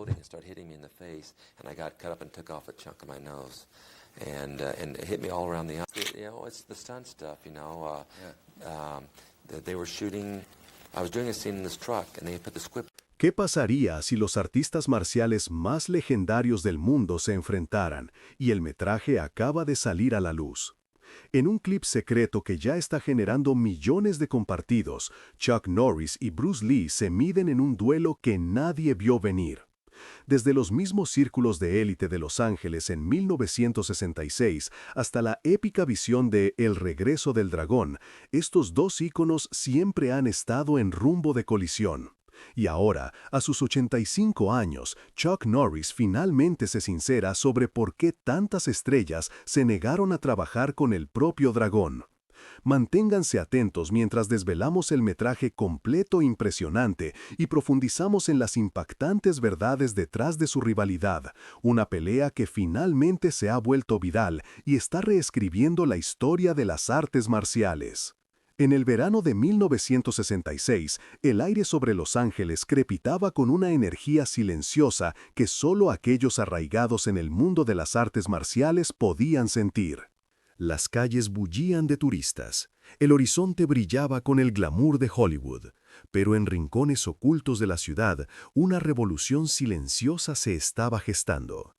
exploding and started hitting me in the face, and I got cut up and took off a chunk of my nose, and it hit me all around the eye. You know, it's the stunt stuff. You know, they were shooting. I was doing a scene in this truck, and they put the script. ¿Qué pasaría si los artistas marciales más legendarios del mundo se enfrentaran y el metraje acaba de salir a la luz? En un clip secreto que ya está generando millones de compartidos, Chuck Norris y Bruce Lee se miden en un duelo que nadie vio venir. Desde los mismos círculos de élite de Los Ángeles en 1966 hasta la épica visión de El regreso del dragón, estos dos íconos siempre han estado en rumbo de colisión. Y ahora, a sus 85 años, Chuck Norris finalmente se sincera sobre por qué tantas estrellas se negaron a trabajar con el propio dragón. Manténganse atentos mientras desvelamos el metraje completo e impresionante y profundizamos en las impactantes verdades detrás de su rivalidad, una pelea que finalmente se ha vuelto viral y está reescribiendo la historia de las artes marciales. En el verano de 1966, el aire sobre Los Ángeles crepitaba con una energía silenciosa que solo aquellos arraigados en el mundo de las artes marciales podían sentir. Las calles bullían de turistas, el horizonte brillaba con el glamour de Hollywood, pero en rincones ocultos de la ciudad, una revolución silenciosa se estaba gestando.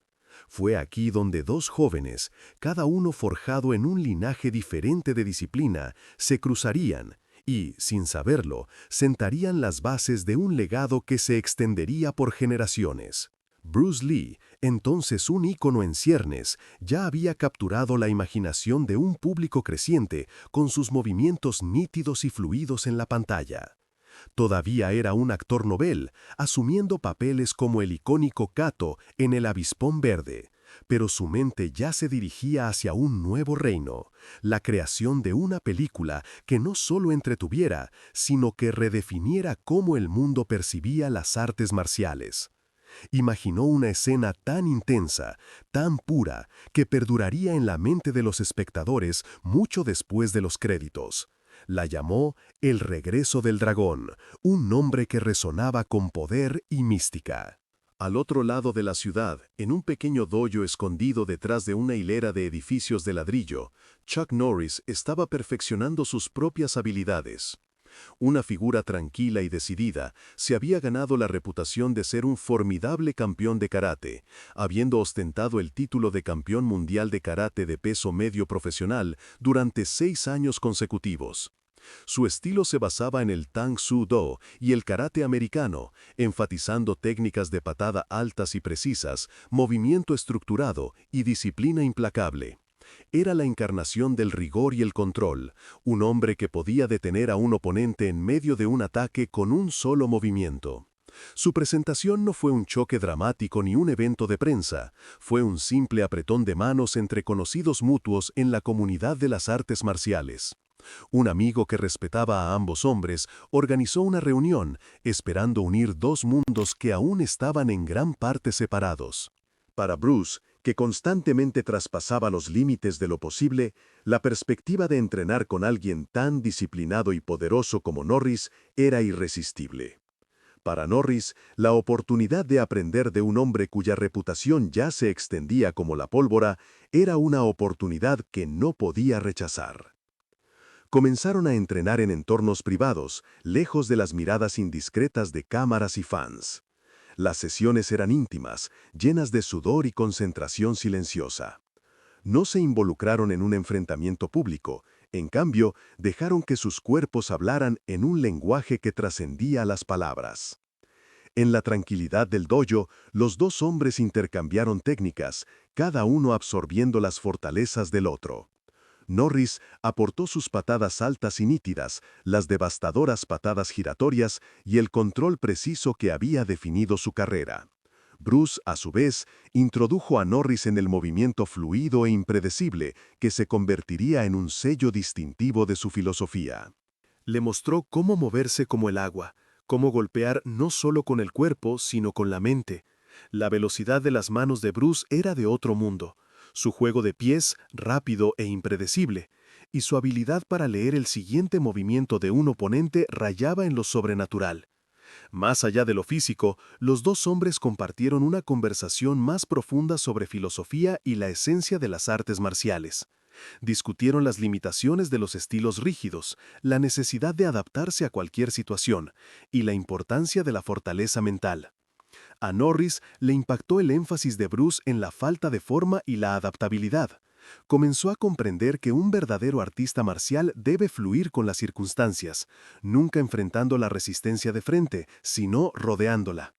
Fue aquí donde dos jóvenes, cada uno forjado en un linaje diferente de disciplina, se cruzarían y, sin saberlo, sentarían las bases de un legado que se extendería por generaciones. Bruce Lee, entonces un ícono en ciernes, ya había capturado la imaginación de un público creciente con sus movimientos nítidos y fluidos en la pantalla. Todavía era un actor novel, asumiendo papeles como el icónico Kato en El Avispón Verde, pero su mente ya se dirigía hacia un nuevo reino, la creación de una película que no solo entretuviera, sino que redefiniera cómo el mundo percibía las artes marciales. Imaginó una escena tan intensa, tan pura, que perduraría en la mente de los espectadores mucho después de los créditos. La llamó El regreso del dragón, un nombre que resonaba con poder y mística. Al otro lado de la ciudad, en un pequeño dojo escondido detrás de una hilera de edificios de ladrillo, Chuck Norris estaba perfeccionando sus propias habilidades. Una figura tranquila y decidida, se había ganado la reputación de ser un formidable campeón de karate, habiendo ostentado el título de campeón mundial de karate de peso medio profesional durante 6 años consecutivos. Su estilo se basaba en el Tang Soo Do y el karate americano, enfatizando técnicas de patada altas y precisas, movimiento estructurado y disciplina implacable. Era la encarnación del rigor y el control, un hombre que podía detener a un oponente en medio de un ataque con un solo movimiento. Su presentación no fue un choque dramático ni un evento de prensa, fue un simple apretón de manos entre conocidos mutuos en la comunidad de las artes marciales. Un amigo que respetaba a ambos hombres organizó una reunión, esperando unir dos mundos que aún estaban en gran parte separados. Para Bruce, que constantemente traspasaba los límites de lo posible, la perspectiva de entrenar con alguien tan disciplinado y poderoso como Norris era irresistible. Para Norris, la oportunidad de aprender de un hombre cuya reputación ya se extendía como la pólvora era una oportunidad que no podía rechazar. Comenzaron a entrenar en entornos privados, lejos de las miradas indiscretas de cámaras y fans. Las sesiones eran íntimas, llenas de sudor y concentración silenciosa. No se involucraron en un enfrentamiento público, en cambio, dejaron que sus cuerpos hablaran en un lenguaje que trascendía las palabras. En la tranquilidad del dojo, los dos hombres intercambiaron técnicas, cada uno absorbiendo las fortalezas del otro. Norris aportó sus patadas altas y nítidas, las devastadoras patadas giratorias y el control preciso que había definido su carrera. Bruce, a su vez, introdujo a Norris en el movimiento fluido e impredecible que se convertiría en un sello distintivo de su filosofía. Le mostró cómo moverse como el agua, cómo golpear no solo con el cuerpo, sino con la mente. La velocidad de las manos de Bruce era de otro mundo. Su juego de pies, rápido e impredecible, y su habilidad para leer el siguiente movimiento de un oponente rayaba en lo sobrenatural. Más allá de lo físico, los dos hombres compartieron una conversación más profunda sobre filosofía y la esencia de las artes marciales. Discutieron las limitaciones de los estilos rígidos, la necesidad de adaptarse a cualquier situación y la importancia de la fortaleza mental. A Norris le impactó el énfasis de Bruce en la falta de forma y la adaptabilidad. Comenzó a comprender que un verdadero artista marcial debe fluir con las circunstancias, nunca enfrentando la resistencia de frente, sino rodeándola.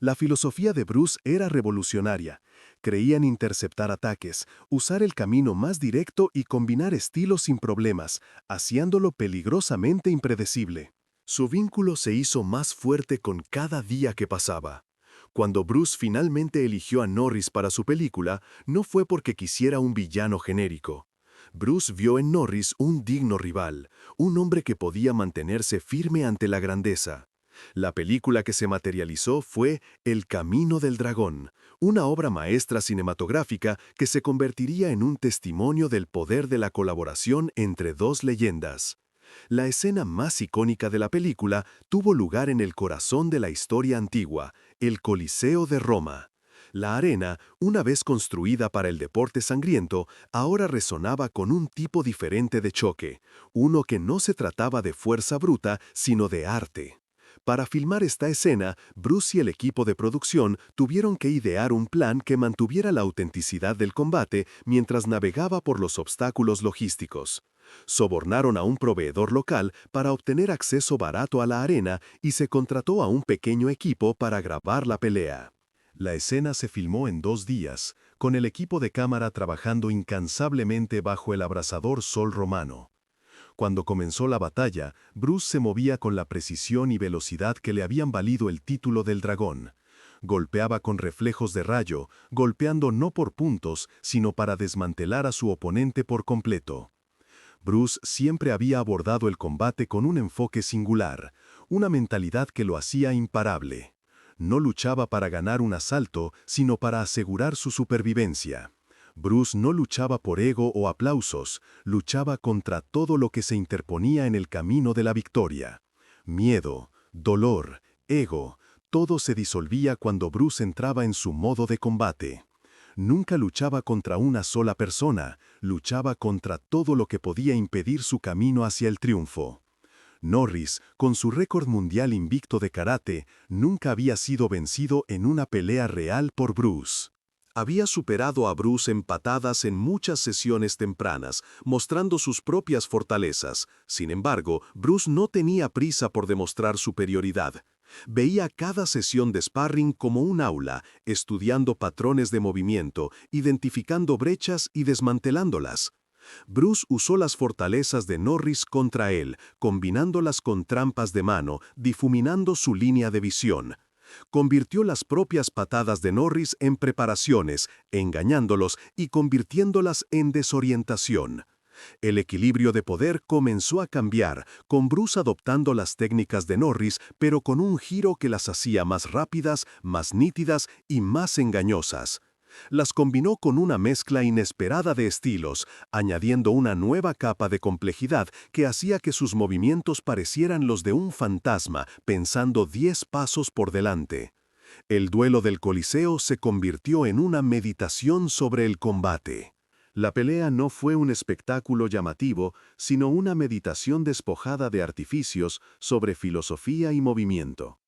La filosofía de Bruce era revolucionaria. Creía en interceptar ataques, usar el camino más directo y combinar estilos sin problemas, haciéndolo peligrosamente impredecible. Su vínculo se hizo más fuerte con cada día que pasaba. Cuando Bruce finalmente eligió a Norris para su película, no fue porque quisiera un villano genérico. Bruce vio en Norris un digno rival, un hombre que podía mantenerse firme ante la grandeza. La película que se materializó fue El Camino del Dragón, una obra maestra cinematográfica que se convertiría en un testimonio del poder de la colaboración entre dos leyendas. La escena más icónica de la película tuvo lugar en el corazón de la historia antigua, el Coliseo de Roma. La arena, una vez construida para el deporte sangriento, ahora resonaba con un tipo diferente de choque, uno que no se trataba de fuerza bruta, sino de arte. Para filmar esta escena, Bruce y el equipo de producción tuvieron que idear un plan que mantuviera la autenticidad del combate mientras navegaba por los obstáculos logísticos. Sobornaron a un proveedor local para obtener acceso barato a la arena y se contrató a un pequeño equipo para grabar la pelea. La escena se filmó en 2 días, con el equipo de cámara trabajando incansablemente bajo el abrasador sol romano. Cuando comenzó la batalla, Bruce se movía con la precisión y velocidad que le habían valido el título del dragón. Golpeaba con reflejos de rayo, golpeando no por puntos, sino para desmantelar a su oponente por completo. Bruce siempre había abordado el combate con un enfoque singular, una mentalidad que lo hacía imparable. No luchaba para ganar un asalto, sino para asegurar su supervivencia. Bruce no luchaba por ego o aplausos, luchaba contra todo lo que se interponía en el camino de la victoria. Miedo, dolor, ego, todo se disolvía cuando Bruce entraba en su modo de combate. Nunca luchaba contra una sola persona, luchaba contra todo lo que podía impedir su camino hacia el triunfo. Norris, con su récord mundial invicto de karate, nunca había sido vencido en una pelea real por Bruce. Había superado a Bruce en patadas en muchas sesiones tempranas, mostrando sus propias fortalezas. Sin embargo, Bruce no tenía prisa por demostrar superioridad. Veía cada sesión de sparring como un aula, estudiando patrones de movimiento, identificando brechas y desmantelándolas. Bruce usó las fortalezas de Norris contra él, combinándolas con trampas de mano, difuminando su línea de visión. Convirtió las propias patadas de Norris en preparaciones, engañándolos y convirtiéndolas en desorientación. El equilibrio de poder comenzó a cambiar, con Bruce adoptando las técnicas de Norris, pero con un giro que las hacía más rápidas, más nítidas y más engañosas. Las combinó con una mezcla inesperada de estilos, añadiendo una nueva capa de complejidad que hacía que sus movimientos parecieran los de un fantasma, pensando 10 pasos por delante. El duelo del Coliseo se convirtió en una meditación sobre el combate. La pelea no fue un espectáculo llamativo, sino una meditación despojada de artificios sobre filosofía y movimiento.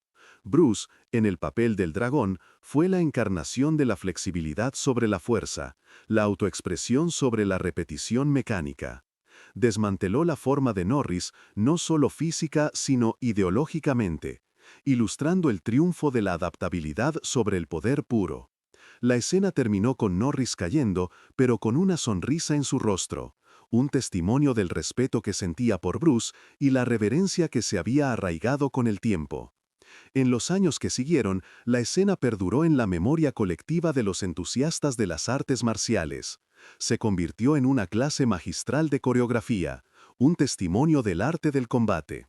Bruce, en el papel del dragón, fue la encarnación de la flexibilidad sobre la fuerza, la autoexpresión sobre la repetición mecánica. Desmanteló la forma de Norris no solo física, sino ideológicamente, ilustrando el triunfo de la adaptabilidad sobre el poder puro. La escena terminó con Norris cayendo, pero con una sonrisa en su rostro, un testimonio del respeto que sentía por Bruce y la reverencia que se había arraigado con el tiempo. En los años que siguieron, la escena perduró en la memoria colectiva de los entusiastas de las artes marciales. Se convirtió en una clase magistral de coreografía, un testimonio del arte del combate.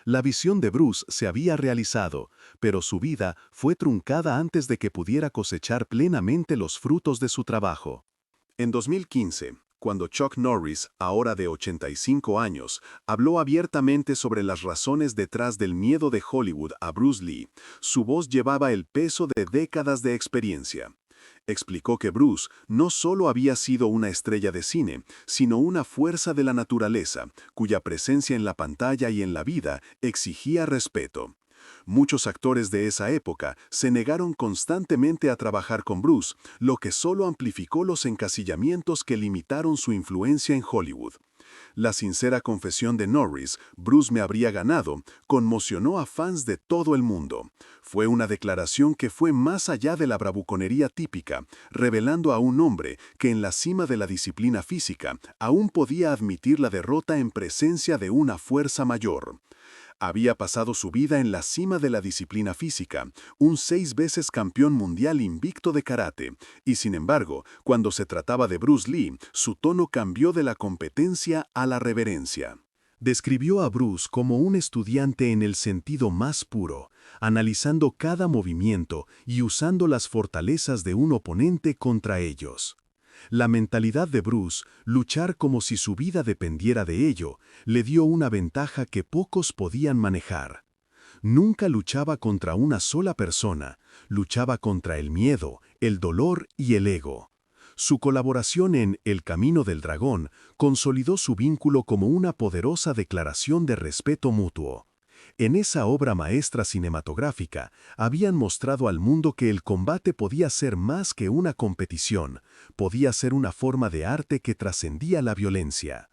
La visión de Bruce se había realizado, pero su vida fue truncada antes de que pudiera cosechar plenamente los frutos de su trabajo. En 2015, Cuando Chuck Norris, ahora de 85 años, habló abiertamente sobre las razones detrás del miedo de Hollywood a Bruce Lee, su voz llevaba el peso de décadas de experiencia. Explicó que Bruce no solo había sido una estrella de cine, sino una fuerza de la naturaleza, cuya presencia en la pantalla y en la vida exigía respeto. Muchos actores de esa época se negaron constantemente a trabajar con Bruce, lo que solo amplificó los encasillamientos que limitaron su influencia en Hollywood. La sincera confesión de Norris, Bruce me habría ganado, conmocionó a fans de todo el mundo. Fue una declaración que fue más allá de la bravuconería típica, revelando a un hombre que en la cima de la disciplina física aún podía admitir la derrota en presencia de una fuerza mayor. Había pasado su vida en la cima de la disciplina física, un 6 veces campeón mundial invicto de karate, y sin embargo, cuando se trataba de Bruce Lee, su tono cambió de la competencia a la reverencia. Describió a Bruce como un estudiante en el sentido más puro, analizando cada movimiento y usando las fortalezas de un oponente contra ellos. La mentalidad de Bruce, luchar como si su vida dependiera de ello, le dio una ventaja que pocos podían manejar. Nunca luchaba contra una sola persona, luchaba contra el miedo, el dolor y el ego. Su colaboración en El Camino del Dragón consolidó su vínculo como una poderosa declaración de respeto mutuo. En esa obra maestra cinematográfica, habían mostrado al mundo que el combate podía ser más que una competición, podía ser una forma de arte que trascendía la violencia.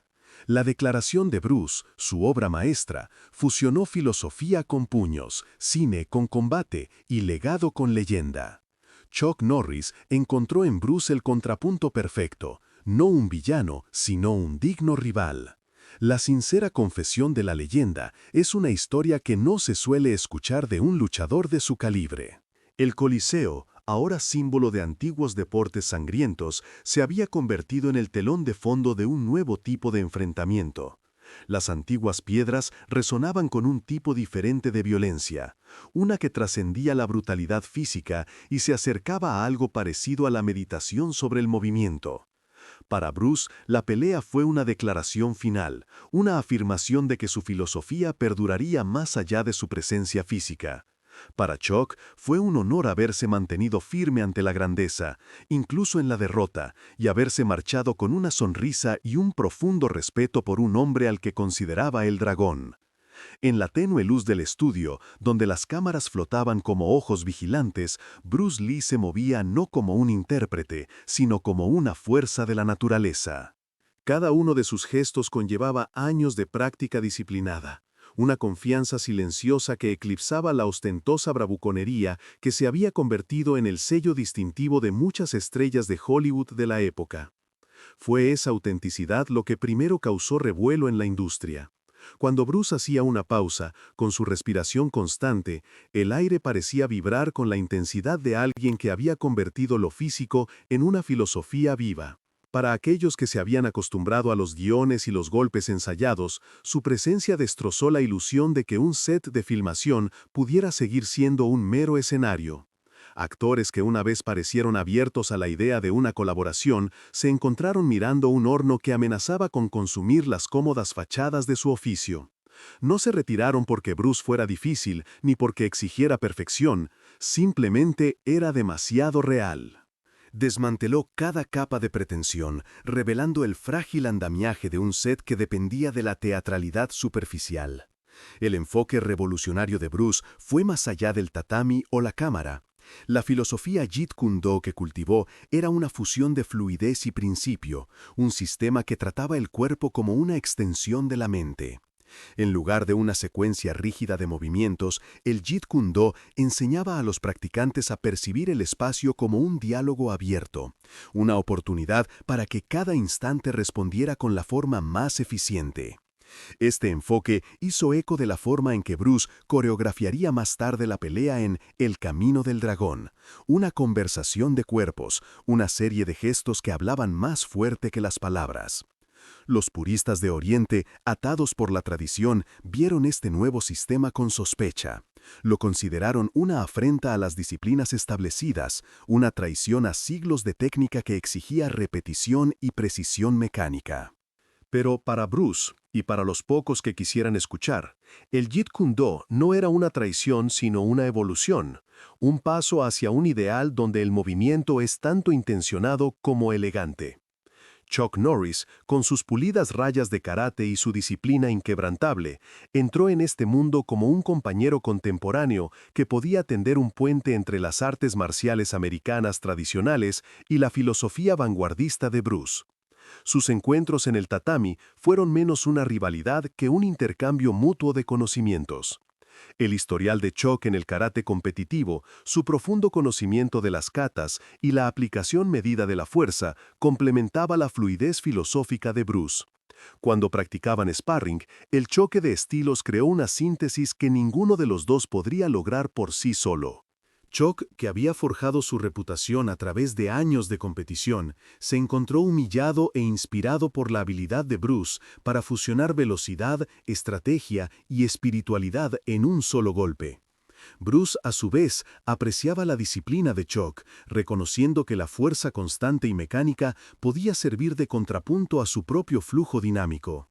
La declaración de Bruce, su obra maestra, fusionó filosofía con puños, cine con combate y legado con leyenda. Chuck Norris encontró en Bruce el contrapunto perfecto, no un villano, sino un digno rival. La sincera confesión de la leyenda es una historia que no se suele escuchar de un luchador de su calibre. El Coliseo, ahora símbolo de antiguos deportes sangrientos, se había convertido en el telón de fondo de un nuevo tipo de enfrentamiento. Las antiguas piedras resonaban con un tipo diferente de violencia, una que trascendía la brutalidad física y se acercaba a algo parecido a la meditación sobre el movimiento. Para Bruce, la pelea fue una declaración final, una afirmación de que su filosofía perduraría más allá de su presencia física. Para Chuck, fue un honor haberse mantenido firme ante la grandeza, incluso en la derrota, y haberse marchado con una sonrisa y un profundo respeto por un hombre al que consideraba el dragón. En la tenue luz del estudio, donde las cámaras flotaban como ojos vigilantes, Bruce Lee se movía no como un intérprete, sino como una fuerza de la naturaleza. Cada uno de sus gestos conllevaba años de práctica disciplinada, una confianza silenciosa que eclipsaba la ostentosa bravuconería que se había convertido en el sello distintivo de muchas estrellas de Hollywood de la época. Fue esa autenticidad lo que primero causó revuelo en la industria. Cuando Bruce hacía una pausa, con su respiración constante, el aire parecía vibrar con la intensidad de alguien que había convertido lo físico en una filosofía viva. Para aquellos que se habían acostumbrado a los guiones y los golpes ensayados, su presencia destrozó la ilusión de que un set de filmación pudiera seguir siendo un mero escenario. Actores que una vez parecieron abiertos a la idea de una colaboración, se encontraron mirando un horno que amenazaba con consumir las cómodas fachadas de su oficio. No se retiraron porque Bruce fuera difícil, ni porque exigiera perfección, simplemente era demasiado real. Desmanteló cada capa de pretensión, revelando el frágil andamiaje de un set que dependía de la teatralidad superficial. El enfoque revolucionario de Bruce fue más allá del tatami o la cámara. La filosofía Jeet Kune Do que cultivó era una fusión de fluidez y principio, un sistema que trataba el cuerpo como una extensión de la mente. En lugar de una secuencia rígida de movimientos, el Jeet Kune Do enseñaba a los practicantes a percibir el espacio como un diálogo abierto, una oportunidad para que cada instante respondiera con la forma más eficiente. Este enfoque hizo eco de la forma en que Bruce coreografiaría más tarde la pelea en El Camino del Dragón, una conversación de cuerpos, una serie de gestos que hablaban más fuerte que las palabras. Los puristas de Oriente, atados por la tradición, vieron este nuevo sistema con sospecha. Lo consideraron una afrenta a las disciplinas establecidas, una traición a siglos de técnica que exigía repetición y precisión mecánica. Pero para Bruce, y para los pocos que quisieran escuchar, el Jeet Kune Do no era una traición sino una evolución, un paso hacia un ideal donde el movimiento es tanto intencionado como elegante. Chuck Norris, con sus pulidas rayas de karate y su disciplina inquebrantable, entró en este mundo como un compañero contemporáneo que podía tender un puente entre las artes marciales americanas tradicionales y la filosofía vanguardista de Bruce. Sus encuentros en el tatami fueron menos una rivalidad que un intercambio mutuo de conocimientos. El historial de Chuck en el karate competitivo, su profundo conocimiento de las katas y la aplicación medida de la fuerza complementaba la fluidez filosófica de Bruce. Cuando practicaban sparring, el choque de estilos creó una síntesis que ninguno de los dos podría lograr por sí solo. Chuck, que había forjado su reputación a través de años de competición, se encontró humillado e inspirado por la habilidad de Bruce para fusionar velocidad, estrategia y espiritualidad en un solo golpe. Bruce, a su vez, apreciaba la disciplina de Chuck, reconociendo que la fuerza constante y mecánica podía servir de contrapunto a su propio flujo dinámico.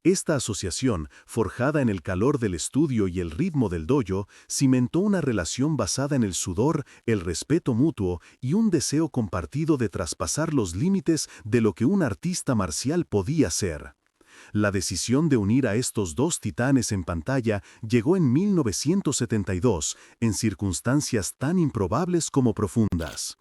Esta asociación, forjada en el calor del estudio y el ritmo del dojo, cimentó una relación basada en el sudor, el respeto mutuo y un deseo compartido de traspasar los límites de lo que un artista marcial podía ser. La decisión de unir a estos dos titanes en pantalla llegó en 1972, en circunstancias tan improbables como profundas.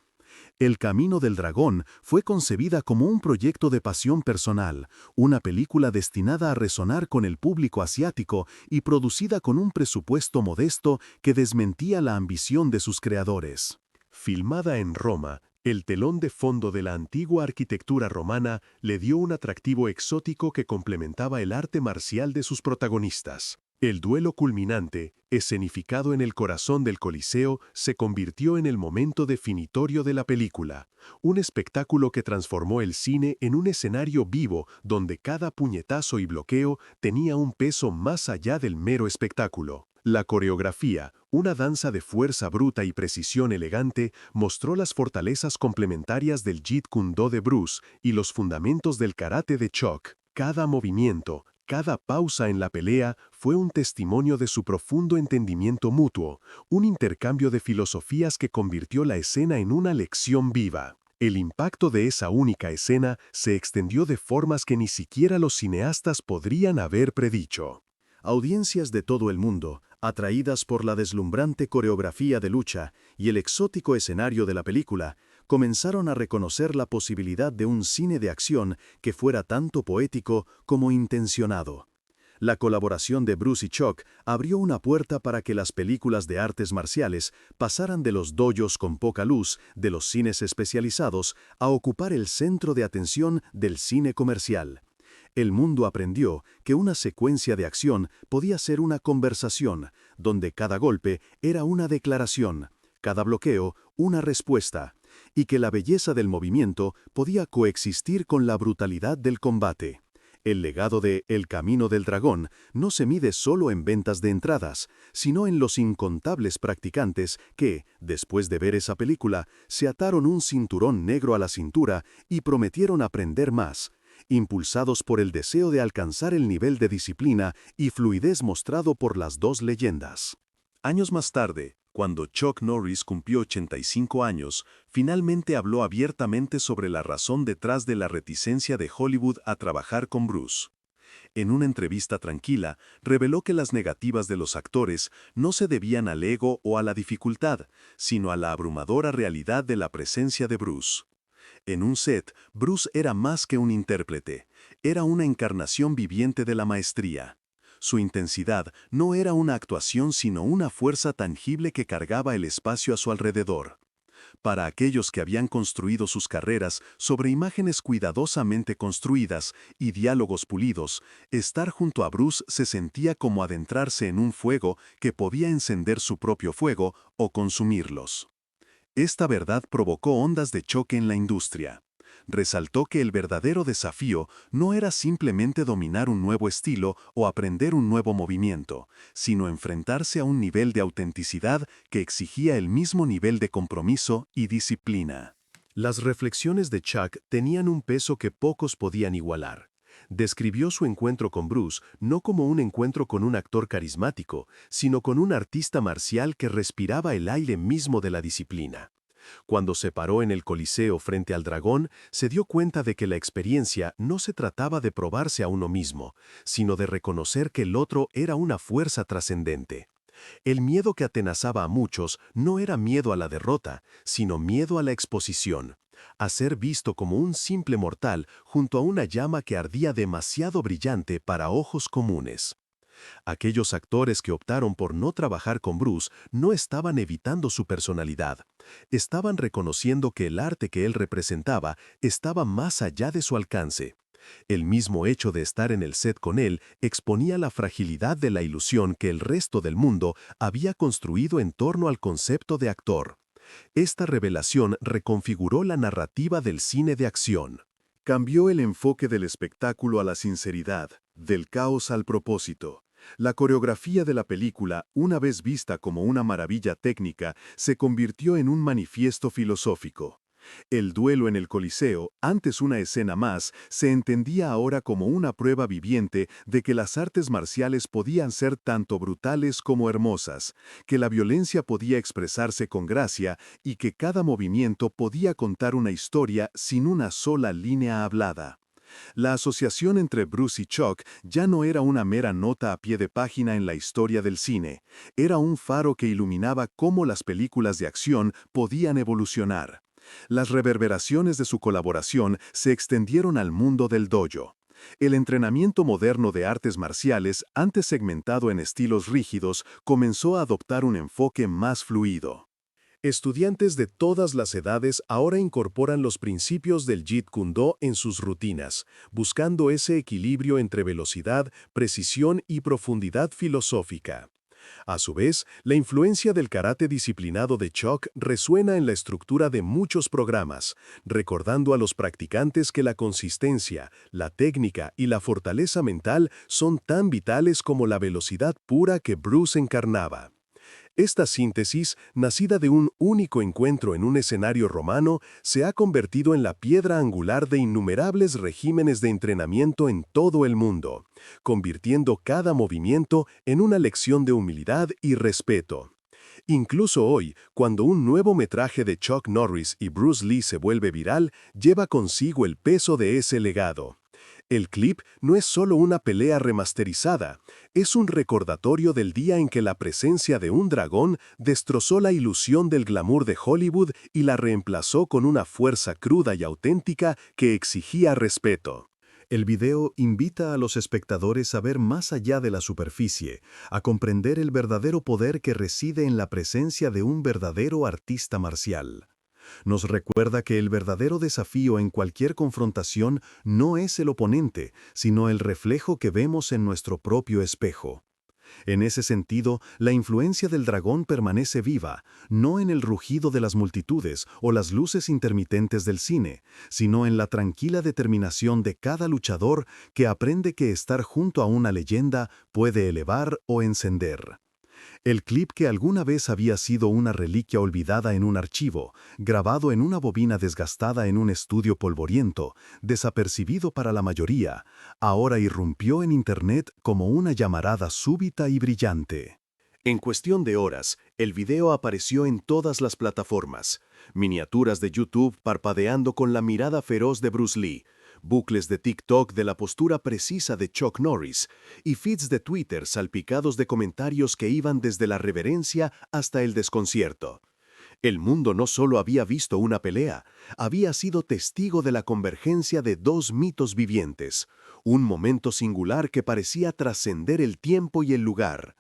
El Camino del Dragón fue concebida como un proyecto de pasión personal, una película destinada a resonar con el público asiático y producida con un presupuesto modesto que desmentía la ambición de sus creadores. Filmada en Roma, el telón de fondo de la antigua arquitectura romana le dio un atractivo exótico que complementaba el arte marcial de sus protagonistas. El duelo culminante, escenificado en el corazón del Coliseo, se convirtió en el momento definitorio de la película, un espectáculo que transformó el cine en un escenario vivo donde cada puñetazo y bloqueo tenía un peso más allá del mero espectáculo. La coreografía, una danza de fuerza bruta y precisión elegante, mostró las fortalezas complementarias del Jeet Kune Do de Bruce y los fundamentos del karate de Chuck. Cada movimiento, cada pausa en la pelea fue un testimonio de su profundo entendimiento mutuo, un intercambio de filosofías que convirtió la escena en una lección viva. El impacto de esa única escena se extendió de formas que ni siquiera los cineastas podrían haber predicho. Audiencias de todo el mundo, atraídas por la deslumbrante coreografía de lucha y el exótico escenario de la película, comenzaron a reconocer la posibilidad de un cine de acción que fuera tanto poético como intencionado. La colaboración de Bruce y Chuck abrió una puerta para que las películas de artes marciales pasaran de los dojos con poca luz, de los cines especializados, a ocupar el centro de atención del cine comercial. El mundo aprendió que una secuencia de acción podía ser una conversación, donde cada golpe era una declaración, cada bloqueo una respuesta, y que la belleza del movimiento podía coexistir con la brutalidad del combate. El legado de El Camino del Dragón no se mide solo en ventas de entradas, sino en los incontables practicantes que, después de ver esa película, se ataron un cinturón negro a la cintura y prometieron aprender más, impulsados por el deseo de alcanzar el nivel de disciplina y fluidez mostrado por las dos leyendas. Años más tarde, cuando Chuck Norris cumplió 85 años, finalmente habló abiertamente sobre la razón detrás de la reticencia de Hollywood a trabajar con Bruce. En una entrevista tranquila, reveló que las negativas de los actores no se debían al ego o a la dificultad, sino a la abrumadora realidad de la presencia de Bruce. En un set, Bruce era más que un intérprete, era una encarnación viviente de la maestría. Su intensidad no era una actuación sino una fuerza tangible que cargaba el espacio a su alrededor. Para aquellos que habían construido sus carreras sobre imágenes cuidadosamente construidas y diálogos pulidos, estar junto a Bruce se sentía como adentrarse en un fuego que podía encender su propio fuego o consumirlos. Esta verdad provocó ondas de choque en la industria. resaltó que el verdadero desafío no era simplemente dominar un nuevo estilo o aprender un nuevo movimiento, sino enfrentarse a un nivel de autenticidad que exigía el mismo nivel de compromiso y disciplina. Las reflexiones de Chuck tenían un peso que pocos podían igualar. Describió su encuentro con Bruce no como un encuentro con un actor carismático, sino con un artista marcial que respiraba el aire mismo de la disciplina. Cuando se paró en el Coliseo frente al dragón, se dio cuenta de que la experiencia no se trataba de probarse a uno mismo, sino de reconocer que el otro era una fuerza trascendente. El miedo que atenazaba a muchos no era miedo a la derrota, sino miedo a la exposición, a ser visto como un simple mortal junto a una llama que ardía demasiado brillante para ojos comunes. Aquellos actores que optaron por no trabajar con Bruce no estaban evitando su personalidad. Estaban reconociendo que el arte que él representaba estaba más allá de su alcance. El mismo hecho de estar en el set con él exponía la fragilidad de la ilusión que el resto del mundo había construido en torno al concepto de actor. Esta revelación reconfiguró la narrativa del cine de acción. Cambió el enfoque del espectáculo a la sinceridad, del caos al propósito. La coreografía de la película, una vez vista como una maravilla técnica, se convirtió en un manifiesto filosófico. El duelo en el Coliseo, antes una escena más, se entendía ahora como una prueba viviente de que las artes marciales podían ser tanto brutales como hermosas, que la violencia podía expresarse con gracia y que cada movimiento podía contar una historia sin una sola línea hablada. La asociación entre Bruce y Chuck ya no era una mera nota a pie de página en la historia del cine, era un faro que iluminaba cómo las películas de acción podían evolucionar. Las reverberaciones de su colaboración se extendieron al mundo del dojo. El entrenamiento moderno de artes marciales, antes segmentado en estilos rígidos, comenzó a adoptar un enfoque más fluido. Estudiantes de todas las edades ahora incorporan los principios del Jeet Kune Do en sus rutinas, buscando ese equilibrio entre velocidad, precisión y profundidad filosófica. A su vez, la influencia del karate disciplinado de Chuck resuena en la estructura de muchos programas, recordando a los practicantes que la consistencia, la técnica y la fortaleza mental son tan vitales como la velocidad pura que Bruce encarnaba. Esta síntesis, nacida de un único encuentro en un escenario romano, se ha convertido en la piedra angular de innumerables regímenes de entrenamiento en todo el mundo, convirtiendo cada movimiento en una lección de humildad y respeto. Incluso hoy, cuando un nuevo metraje de Chuck Norris y Bruce Lee se vuelve viral, lleva consigo el peso de ese legado. El clip no es solo una pelea remasterizada, es un recordatorio del día en que la presencia de un dragón destrozó la ilusión del glamour de Hollywood y la reemplazó con una fuerza cruda y auténtica que exigía respeto. El video invita a los espectadores a ver más allá de la superficie, a comprender el verdadero poder que reside en la presencia de un verdadero artista marcial. Nos recuerda que el verdadero desafío en cualquier confrontación no es el oponente, sino el reflejo que vemos en nuestro propio espejo. En ese sentido, la influencia del dragón permanece viva, no en el rugido de las multitudes o las luces intermitentes del cine, sino en la tranquila determinación de cada luchador que aprende que estar junto a una leyenda puede elevar o encender. El clip que alguna vez había sido una reliquia olvidada en un archivo, grabado en una bobina desgastada en un estudio polvoriento, desapercibido para la mayoría, ahora irrumpió en Internet como una llamarada súbita y brillante. En cuestión de horas, el video apareció en todas las plataformas. Miniaturas de YouTube parpadeando con la mirada feroz de Bruce Lee, bucles de TikTok de la postura precisa de Chuck Norris y feeds de Twitter salpicados de comentarios que iban desde la reverencia hasta el desconcierto. El mundo no solo había visto una pelea, había sido testigo de la convergencia de dos mitos vivientes, un momento singular que parecía trascender el tiempo y el lugar.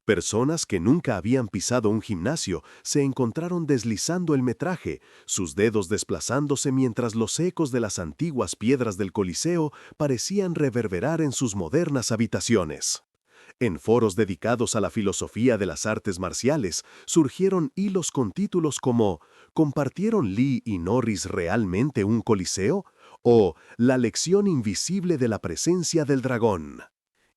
Personas que nunca habían pisado un gimnasio se encontraron deslizando el metraje, sus dedos desplazándose mientras los ecos de las antiguas piedras del Coliseo parecían reverberar en sus modernas habitaciones. En foros dedicados a la filosofía de las artes marciales, surgieron hilos con títulos como ¿Compartieron Lee y Norris realmente un coliseo? ¿O la lección invisible de la presencia del dragón?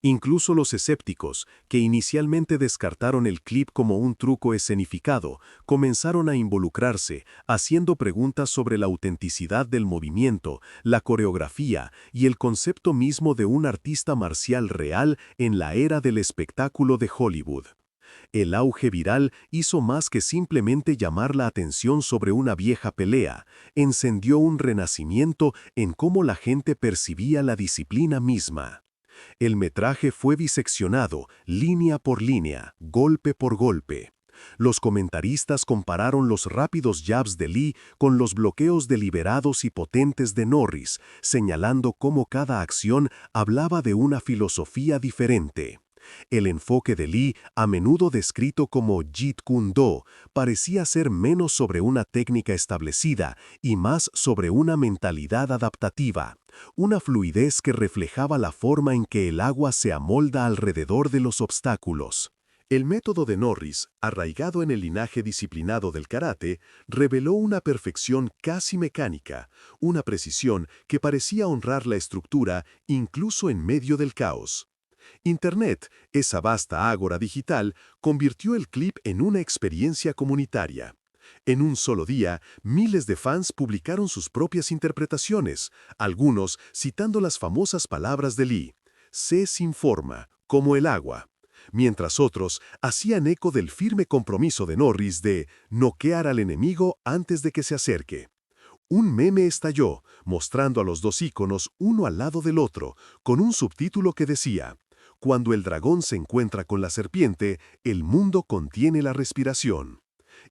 Incluso los escépticos, que inicialmente descartaron el clip como un truco escenificado, comenzaron a involucrarse, haciendo preguntas sobre la autenticidad del movimiento, la coreografía y el concepto mismo de un artista marcial real en la era del espectáculo de Hollywood. El auge viral hizo más que simplemente llamar la atención sobre una vieja pelea, encendió un renacimiento en cómo la gente percibía la disciplina misma. El metraje fue diseccionado, línea por línea, golpe por golpe. Los comentaristas compararon los rápidos jabs de Lee con los bloqueos deliberados y potentes de Norris, señalando cómo cada acción hablaba de una filosofía diferente. El enfoque de Lee, a menudo descrito como Jeet Kune Do, parecía ser menos sobre una técnica establecida y más sobre una mentalidad adaptativa, una fluidez que reflejaba la forma en que el agua se amolda alrededor de los obstáculos. El método de Norris, arraigado en el linaje disciplinado del karate, reveló una perfección casi mecánica, una precisión que parecía honrar la estructura incluso en medio del caos. Internet, esa vasta ágora digital, convirtió el clip en una experiencia comunitaria. En un solo día, miles de fans publicaron sus propias interpretaciones, algunos citando las famosas palabras de Lee: "Sé sin forma, como el agua", mientras otros hacían eco del firme compromiso de Norris de noquear al enemigo antes de que se acerque. Un meme estalló, mostrando a los dos íconos uno al lado del otro, con un subtítulo que decía: "Cuando el dragón se encuentra con la serpiente, el mundo contiene la respiración".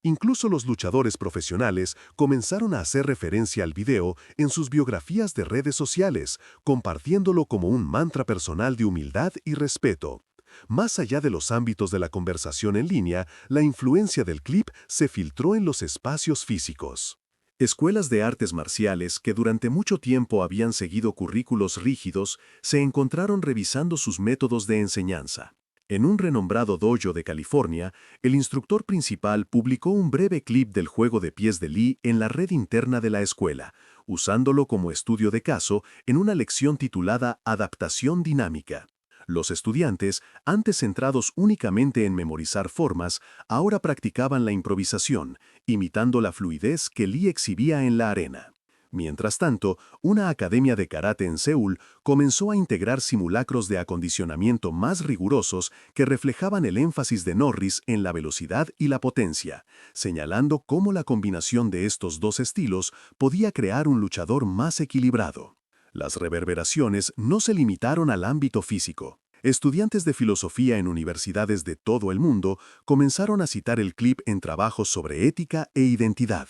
Incluso los luchadores profesionales comenzaron a hacer referencia al video en sus biografías de redes sociales, compartiéndolo como un mantra personal de humildad y respeto. Más allá de los ámbitos de la conversación en línea, la influencia del clip se filtró en los espacios físicos. Escuelas de artes marciales que durante mucho tiempo habían seguido currículos rígidos se encontraron revisando sus métodos de enseñanza. En un renombrado dojo de California, el instructor principal publicó un breve clip del juego de pies de Lee en la red interna de la escuela, usándolo como estudio de caso en una lección titulada Adaptación dinámica. Los estudiantes, antes centrados únicamente en memorizar formas, ahora practicaban la improvisación, imitando la fluidez que Lee exhibía en la arena. Mientras tanto, una academia de karate en Seúl comenzó a integrar simulacros de acondicionamiento más rigurosos que reflejaban el énfasis de Norris en la velocidad y la potencia, señalando cómo la combinación de estos dos estilos podía crear un luchador más equilibrado. Las reverberaciones no se limitaron al ámbito físico. Estudiantes de filosofía en universidades de todo el mundo comenzaron a citar el clip en trabajos sobre ética e identidad.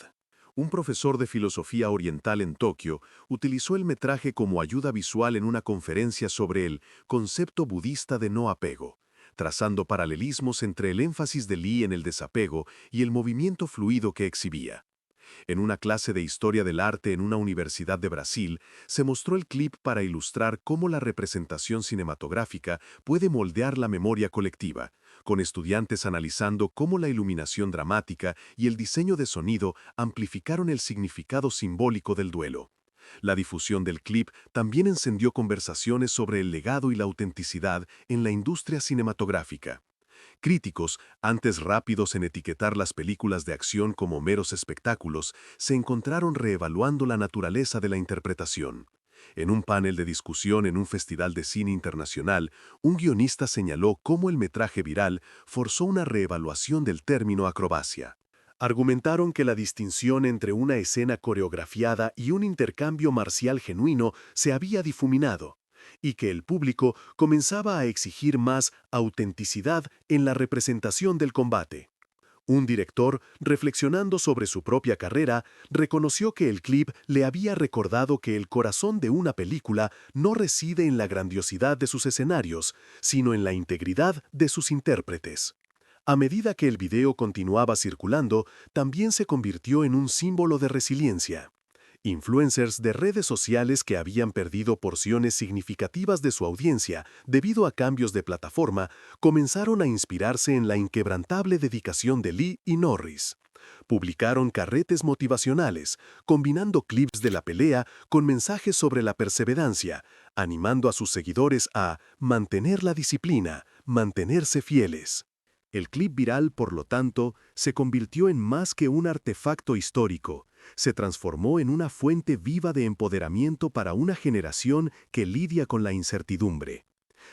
Un profesor de filosofía oriental en Tokio utilizó el metraje como ayuda visual en una conferencia sobre el concepto budista de no apego, trazando paralelismos entre el énfasis de Lee en el desapego y el movimiento fluido que exhibía. En una clase de historia del arte en una universidad de Brasil, se mostró el clip para ilustrar cómo la representación cinematográfica puede moldear la memoria colectiva, con estudiantes analizando cómo la iluminación dramática y el diseño de sonido amplificaron el significado simbólico del duelo. La difusión del clip también encendió conversaciones sobre el legado y la autenticidad en la industria cinematográfica. Críticos, antes rápidos en etiquetar las películas de acción como meros espectáculos, se encontraron reevaluando la naturaleza de la interpretación. En un panel de discusión en un festival de cine internacional, un guionista señaló cómo el metraje viral forzó una reevaluación del término acrobacia. Argumentaron que la distinción entre una escena coreografiada y un intercambio marcial genuino se había difuminado, y que el público comenzaba a exigir más autenticidad en la representación del combate. Un director, reflexionando sobre su propia carrera, reconoció que el clip le había recordado que el corazón de una película no reside en la grandiosidad de sus escenarios, sino en la integridad de sus intérpretes. A medida que el video continuaba circulando, también se convirtió en un símbolo de resiliencia. Influencers de redes sociales que habían perdido porciones significativas de su audiencia debido a cambios de plataforma comenzaron a inspirarse en la inquebrantable dedicación de Lee y Norris. Publicaron carretes motivacionales, combinando clips de la pelea con mensajes sobre la perseverancia, animando a sus seguidores a mantener la disciplina, mantenerse fieles. El clip viral, por lo tanto, se convirtió en más que un artefacto histórico. Se transformó en una fuente viva de empoderamiento para una generación que lidia con la incertidumbre.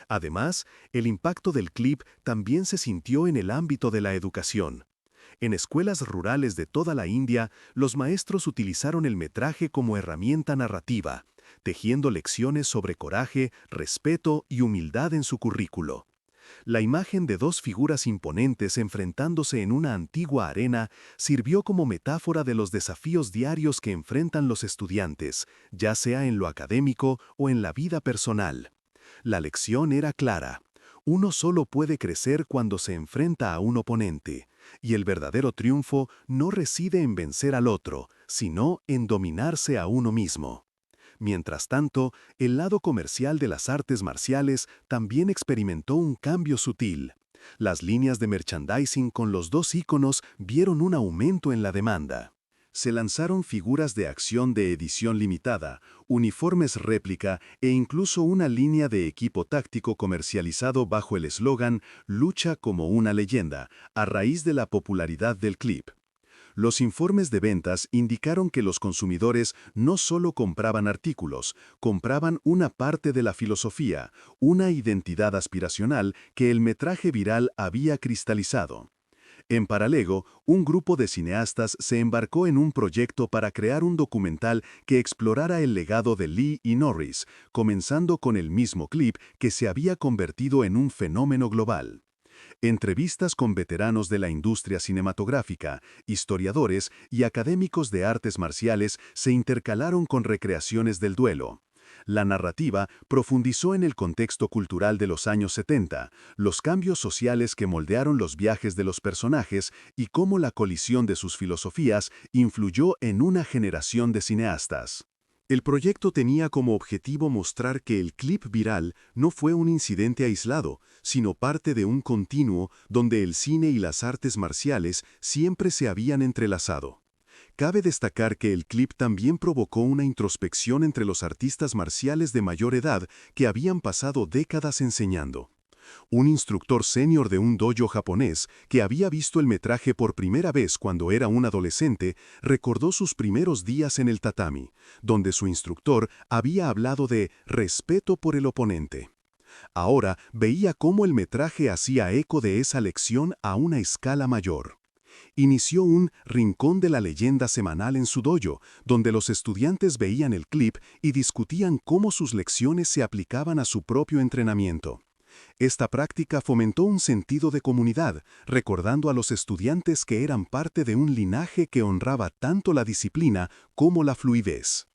Además, el impacto del clip también se sintió en el ámbito de la educación. En escuelas rurales de toda la India, los maestros utilizaron el metraje como herramienta narrativa, tejiendo lecciones sobre coraje, respeto y humildad en su currículo. La imagen de dos figuras imponentes enfrentándose en una antigua arena sirvió como metáfora de los desafíos diarios que enfrentan los estudiantes, ya sea en lo académico o en la vida personal. La lección era clara. Uno solo puede crecer cuando se enfrenta a un oponente, y el verdadero triunfo no reside en vencer al otro, sino en dominarse a uno mismo. Mientras tanto, el lado comercial de las artes marciales también experimentó un cambio sutil. Las líneas de merchandising con los dos íconos vieron un aumento en la demanda. Se lanzaron figuras de acción de edición limitada, uniformes réplica e incluso una línea de equipo táctico comercializado bajo el eslogan «Lucha como una leyenda», a raíz de la popularidad del clip. Los informes de ventas indicaron que los consumidores no solo compraban artículos, compraban una parte de la filosofía, una identidad aspiracional que el metraje viral había cristalizado. En paralelo, un grupo de cineastas se embarcó en un proyecto para crear un documental que explorara el legado de Lee y Norris, comenzando con el mismo clip que se había convertido en un fenómeno global. Entrevistas con veteranos de la industria cinematográfica, historiadores y académicos de artes marciales se intercalaron con recreaciones del duelo. La narrativa profundizó en el contexto cultural de los años 70, los cambios sociales que moldearon los viajes de los personajes y cómo la colisión de sus filosofías influyó en una generación de cineastas. El proyecto tenía como objetivo mostrar que el clip viral no fue un incidente aislado, sino parte de un continuo donde el cine y las artes marciales siempre se habían entrelazado. Cabe destacar que el clip también provocó una introspección entre los artistas marciales de mayor edad que habían pasado décadas enseñando. Un instructor senior de un dojo japonés, que había visto el metraje por primera vez cuando era un adolescente, recordó sus primeros días en el tatami, donde su instructor había hablado de respeto por el oponente. Ahora veía cómo el metraje hacía eco de esa lección a una escala mayor. Inició un rincón de la leyenda semanal en su dojo, donde los estudiantes veían el clip y discutían cómo sus lecciones se aplicaban a su propio entrenamiento. Esta práctica fomentó un sentido de comunidad, recordando a los estudiantes que eran parte de un linaje que honraba tanto la disciplina como la fluidez.